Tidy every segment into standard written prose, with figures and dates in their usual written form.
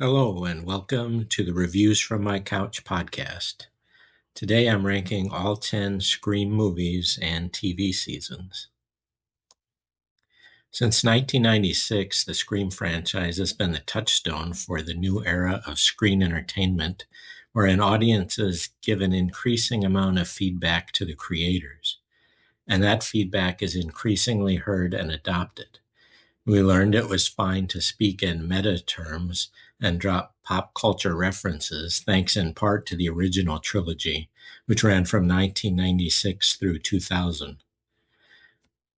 Hello, and welcome to the Reviews from My Couch podcast. Today I'm ranking all 10 Scream movies and TV seasons. Since 1996, the Scream franchise has been the touchstone for the new era of screen entertainment, wherein audiences give an increasing amount of feedback to the creators, and that feedback is increasingly heard and adopted. We learned it was fine to speak in meta terms and drop pop culture references, thanks in part to the original trilogy, which ran from 1996 through 2000.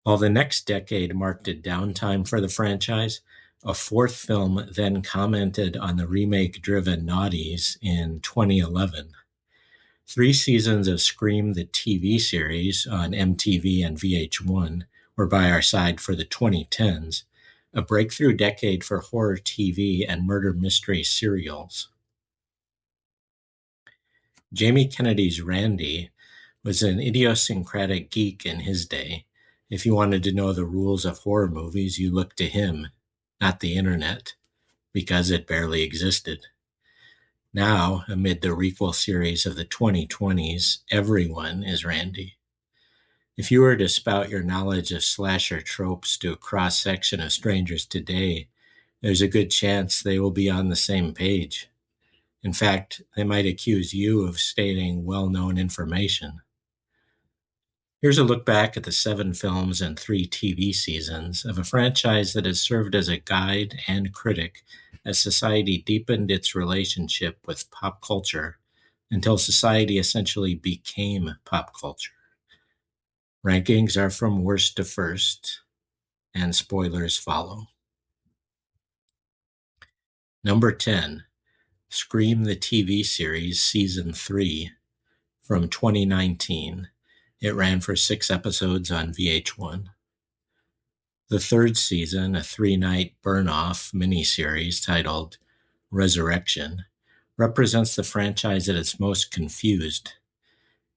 While the next decade marked a downtime for the franchise, a fourth film then commented on the remake-driven Naughties in 2011. 3 seasons of Scream the TV series on MTV and VH1 were by our side for the 2010s, a breakthrough decade for horror TV and murder mystery serials. Jamie Kennedy's Randy was an idiosyncratic geek in his day. If you wanted to know the rules of horror movies, you looked to him, not the internet, because it barely existed. Now, amid the requel series of the 2020s, everyone is Randy. If you were to spout your knowledge of slasher tropes to a cross-section of strangers today, there's a good chance they will be on the same page. In fact, they might accuse you of stating well-known information. Here's a look back at the 7 films and 3 TV seasons of a franchise that has served as a guide and critic as society deepened its relationship with pop culture until society essentially became pop culture. Rankings are from worst to first, and spoilers follow. Number 10, Scream the TV series Season 3 from 2019. It ran for 6 episodes on VH1. The third season, a 3-night burn-off miniseries titled Resurrection, represents the franchise at its most confused.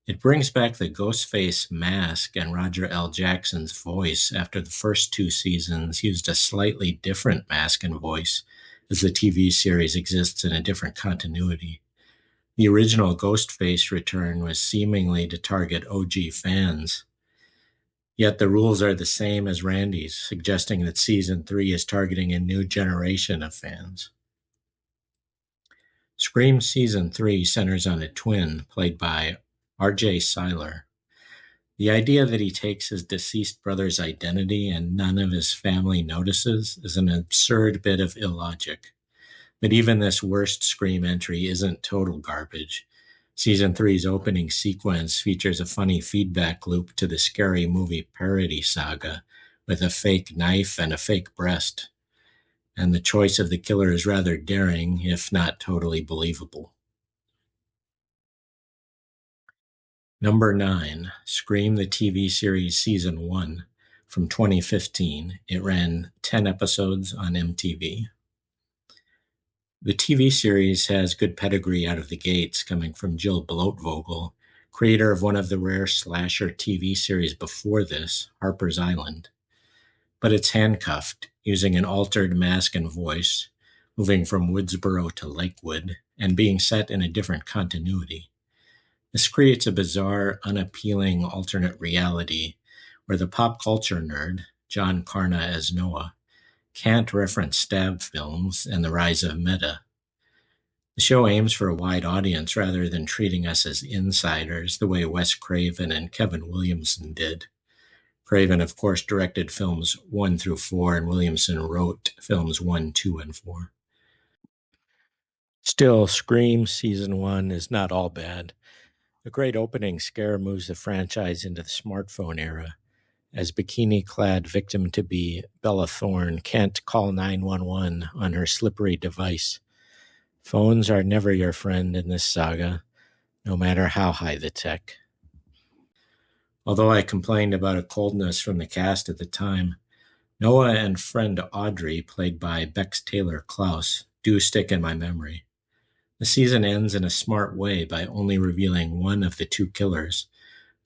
It brings back the Ghostface mask and Roger L. Jackson's voice after the first 2 seasons used a slightly different mask and voice, as the TV series exists in a different continuity. The original Ghostface return was seemingly to target OG fans. Yet the rules are the same as Randy's, suggesting that Season 3 is targeting a new generation of fans. Scream Season 3 centers on a twin played by R.J. Cyler. The idea that he takes his deceased brother's identity and none of his family notices is an absurd bit of illogic. But even this worst Scream entry isn't total garbage. Season 3's opening sequence features a funny feedback loop to the Scary Movie parody saga, with a fake knife and a fake breast. And the choice of the killer is rather daring, if not totally believable. Number 9, Scream the TV series Season 1 from 2015. It ran 10 episodes on MTV. The TV series has good pedigree out of the gates, coming from Jill Bloatvogel, creator of one of the rare slasher TV series before this, Harper's Island. But it's handcuffed, using an altered mask and voice, moving from Woodsboro to Lakewood, and being set in a different continuity. This creates a bizarre, unappealing alternate reality where the pop culture nerd, John Carna as Noah, can't reference stab films and the rise of meta. The show aims for a wide audience rather than treating us as insiders the way Wes Craven and Kevin Williamson did. Craven, of course, directed films 1 through 4, and Williamson wrote films 1, 2, and 4. Still, Scream Season 1 is not all bad. The great opening scare moves the franchise into the smartphone era, as bikini-clad victim-to-be Bella Thorne can't call 911 on her slippery device. Phones are never your friend in this saga, no matter how high the tech. Although I complained about a coldness from the cast at the time, Noah and friend Audrey, played by Bex Taylor Klaus, do stick in my memory. The season ends in a smart way by only revealing one of the 2 killers,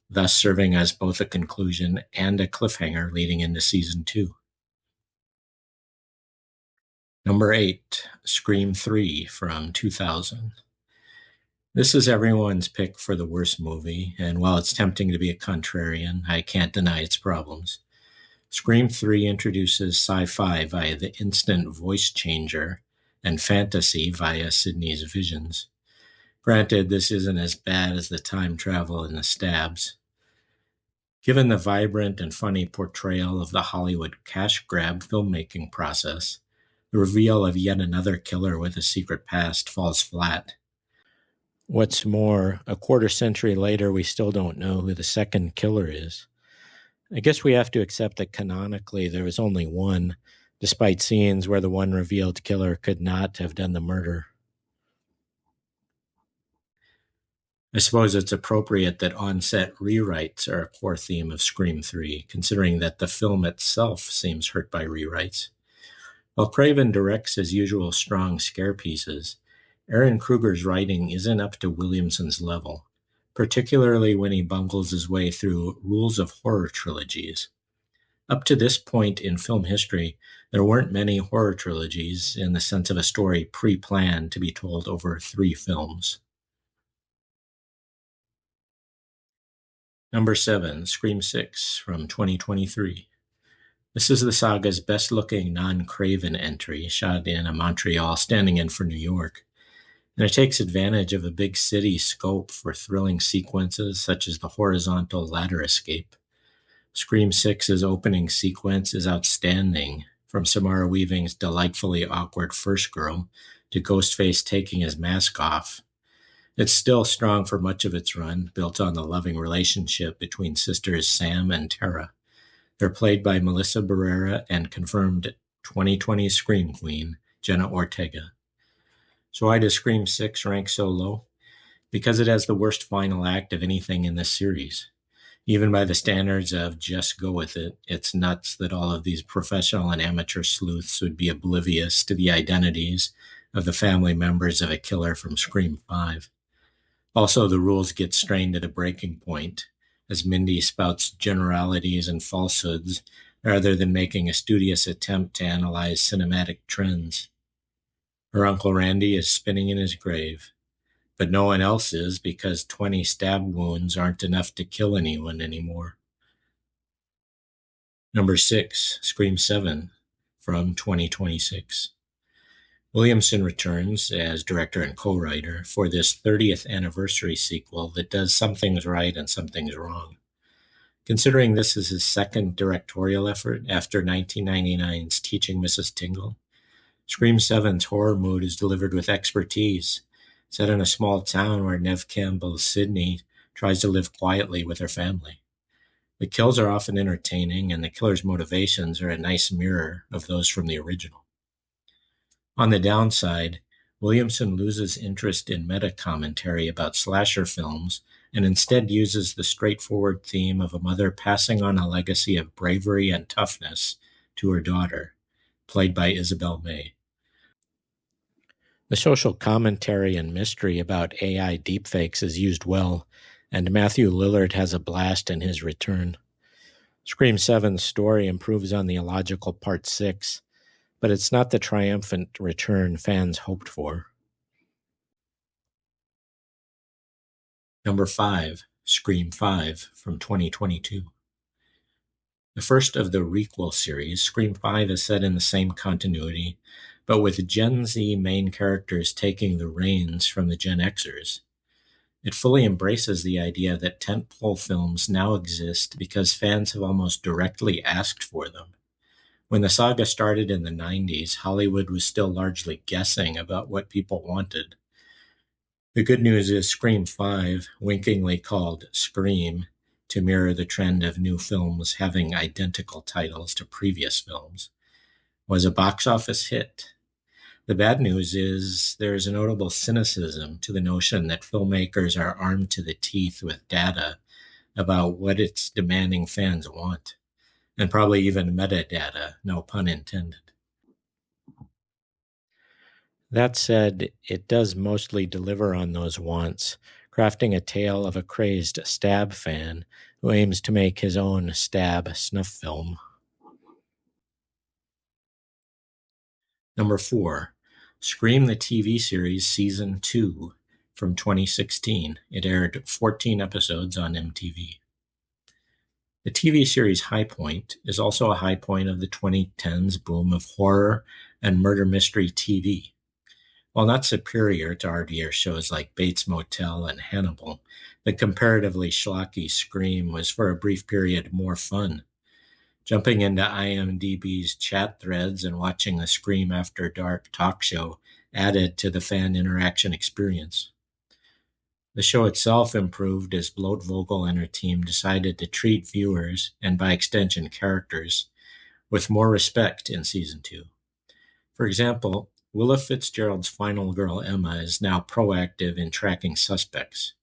thus serving as both a conclusion and a cliffhanger leading into Season 2. Number 8, Scream 3 from 2000. This is everyone's pick for the worst movie, and while it's tempting to be a contrarian, I can't deny its problems. Scream 3 introduces sci-fi via the instant voice changer and fantasy via Sydney's visions. Granted, this isn't as bad as the time travel and the stabs. Given the vibrant and funny portrayal of the Hollywood cash grab filmmaking process, the reveal of yet another killer with a secret past falls flat. What's more, a quarter century later, we still don't know who the second killer is. I guess we have to accept that canonically there was only one, despite scenes where the one revealed killer could not have done the murder. I suppose it's appropriate that on-set rewrites are a core theme of Scream 3, considering that the film itself seems hurt by rewrites. While Craven directs his usual strong scare pieces, Aaron Kruger's writing isn't up to Williamson's level, particularly when he bungles his way through rules of horror trilogies. Up to this point in film history, there weren't many horror trilogies in the sense of a story pre-planned to be told over 3 films. Number 7, Scream 6 from 2023. This is the saga's best-looking non-Craven entry, shot in a Montreal standing in for New York. And it takes advantage of a big city scope for thrilling sequences such as the horizontal ladder escape. Scream 6's opening sequence is outstanding, from Samara Weaving's delightfully awkward first girl to Ghostface taking his mask off. It's still strong for much of its run, built on the loving relationship between sisters Sam and Tara. They're played by Melissa Barrera and confirmed 2020 Scream Queen, Jenna Ortega. So why does Scream 6 rank so low? Because it has the worst final act of anything in this series. Even by the standards of just go with it, it's nuts that all of these professional and amateur sleuths would be oblivious to the identities of the family members of a killer from Scream 5. Also, the rules get strained at a breaking point, as Mindy spouts generalities and falsehoods rather than making a studious attempt to analyze cinematic trends. Her Uncle Randy is spinning in his grave, but no one else is because 20 stab wounds aren't enough to kill anyone anymore. Number 6, Scream 7 from 2026. Williamson returns as director and co-writer for this 30th anniversary sequel that does some things right and some things wrong. Considering this is his second directorial effort after 1999's Teaching Mrs. Tingle, Scream 7's horror mood is delivered with expertise, set in a small town where Neve Campbell's Sydney tries to live quietly with her family. The kills are often entertaining, and the killer's motivations are a nice mirror of those from the original. On the downside, Williamson loses interest in meta-commentary about slasher films and instead uses the straightforward theme of a mother passing on a legacy of bravery and toughness to her daughter, played by Isabel May. The social commentary and mystery about AI deepfakes is used well, and Matthew Lillard has a blast in his return. Scream 7's story improves on the illogical Part 6, but it's not the triumphant return fans hoped for. Number 5, Scream 5 from 2022. The first of the requel series, Scream 5 is set in the same continuity, but with Gen Z main characters taking the reins from the Gen Xers. It fully embraces the idea that tentpole films now exist because fans have almost directly asked for them. When the saga started in the 90s, Hollywood was still largely guessing about what people wanted. The good news is Scream 5, winkingly called Scream, to mirror the trend of new films having identical titles to previous films, was a box office hit. The bad news is there is a notable cynicism to the notion that filmmakers are armed to the teeth with data about what its demanding fans want, and probably even metadata, no pun intended. That said, it does mostly deliver on those wants, crafting a tale of a crazed stab fan who aims to make his own stab snuff film. Number 4, Scream the TV series Season 2 from 2016. It aired 14 episodes on MTV. The TV series High Point is also a high point of the 2010s boom of horror and murder mystery TV. While not superior to RDR shows like Bates Motel and Hannibal, the comparatively schlocky Scream was for a brief period more fun. Jumping into IMDb's chat threads and watching the Scream After Dark talk show added to the fan interaction experience. The show itself improved as Bloat Vogel and her team decided to treat viewers, and by extension characters, with more respect in Season 2. For example, Willa Fitzgerald's final girl Emma is now proactive in tracking suspects.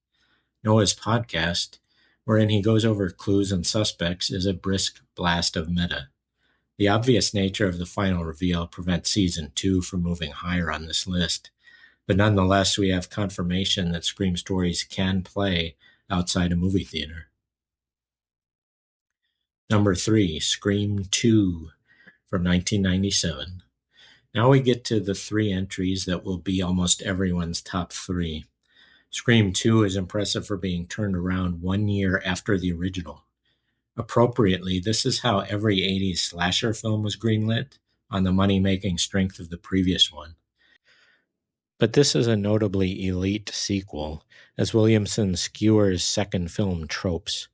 Noah's podcast, wherein he goes over clues and suspects, is a brisk blast of meta. The obvious nature of the final reveal prevents Season 2 from moving higher on this list, but nonetheless we have confirmation that Scream stories can play outside a movie theater. Number 3, Scream 2 from 1997. Now we get to the 3 entries that will be almost everyone's top 3. Scream 2 is impressive for being turned around 1 year after the original. Appropriately, this is how every 80s slasher film was greenlit, on the money-making strength of the previous one. But this is a notably elite sequel, as Williamson skewers second film tropes.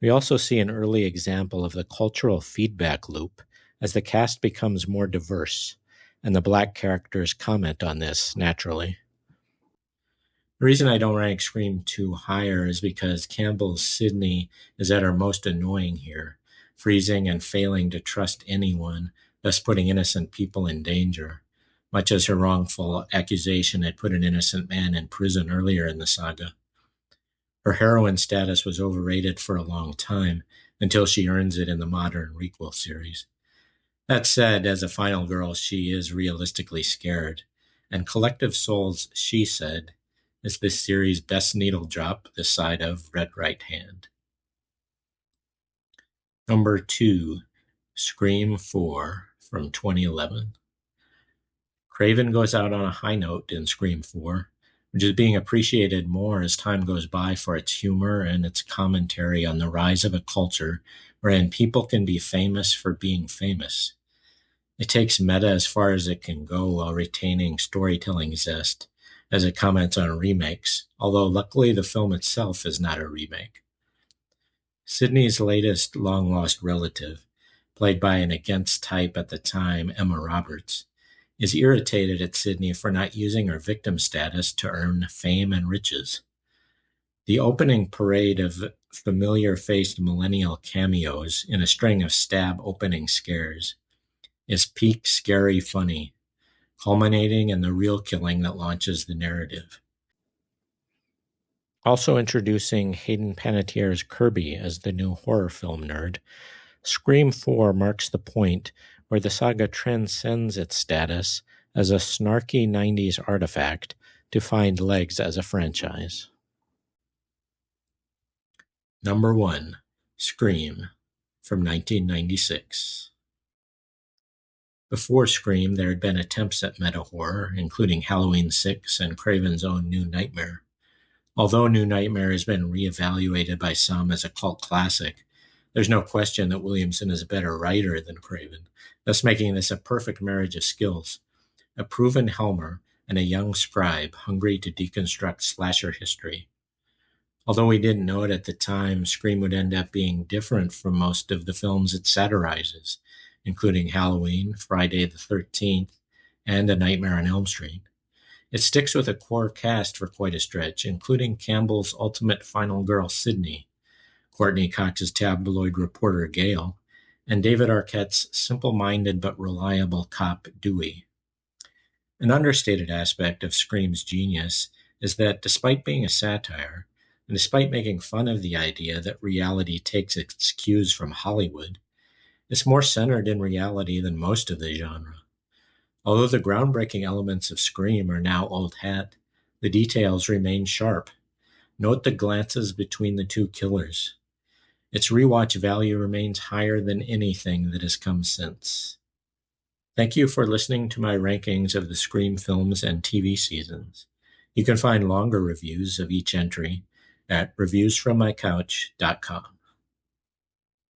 We also see an early example of the cultural feedback loop as the cast becomes more diverse, and the black characters comment on this naturally. The reason I don't rank Scream 2 higher is because Campbell's Sidney is at her most annoying here, freezing and failing to trust anyone, thus putting innocent people in danger, much as her wrongful accusation had put an innocent man in prison earlier in the saga. Her heroine status was overrated for a long time, until she earns it in the modern requel series. That said, as a final girl, she is realistically scared, and Collective Souls, She Said, is this series' best needle drop this side of Red Right Hand. Number 2, Scream 4 from 2011. Craven goes out on a high note in Scream 4, which is being appreciated more as time goes by for its humor and its commentary on the rise of a culture wherein people can be famous for being famous. It takes meta as far as it can go while retaining storytelling zest, as it comments on remakes, although luckily the film itself is not a remake. Sidney's latest long-lost relative, played by an against type at the time, Emma Roberts, is irritated at Sidney for not using her victim status to earn fame and riches. The opening parade of familiar-faced millennial cameos in a string of stab opening scares is peak scary funny, culminating in the real killing that launches the narrative. Also introducing Hayden Panettiere's Kirby as the new horror film nerd, Scream 4 marks the point where the saga transcends its status as a snarky 90s artifact to find legs as a franchise. Number 1, Scream from 1996. Before Scream, there had been attempts at meta-horror, including Halloween 6 and Craven's own New Nightmare. Although New Nightmare has been reevaluated by some as a cult classic, there's no question that Williamson is a better writer than Craven, thus making this a perfect marriage of skills. A proven helmer and a young scribe hungry to deconstruct slasher history. Although we didn't know it at the time, Scream would end up being different from most of the films it satirizes, including Halloween, Friday the 13th, and A Nightmare on Elm Street. It sticks with a core cast for quite a stretch, including Campbell's ultimate final girl, Sidney, Courtney Cox's tabloid reporter, Gail, and David Arquette's simple-minded but reliable cop, Dewey. An understated aspect of Scream's genius is that despite being a satire, and despite making fun of the idea that reality takes its cues from Hollywood, it's more centered in reality than most of the genre. Although the groundbreaking elements of Scream are now old hat, the details remain sharp. Note the glances between the two killers. Its rewatch value remains higher than anything that has come since. Thank you for listening to my rankings of the Scream films and TV seasons. You can find longer reviews of each entry at reviewsfrommycouch.com.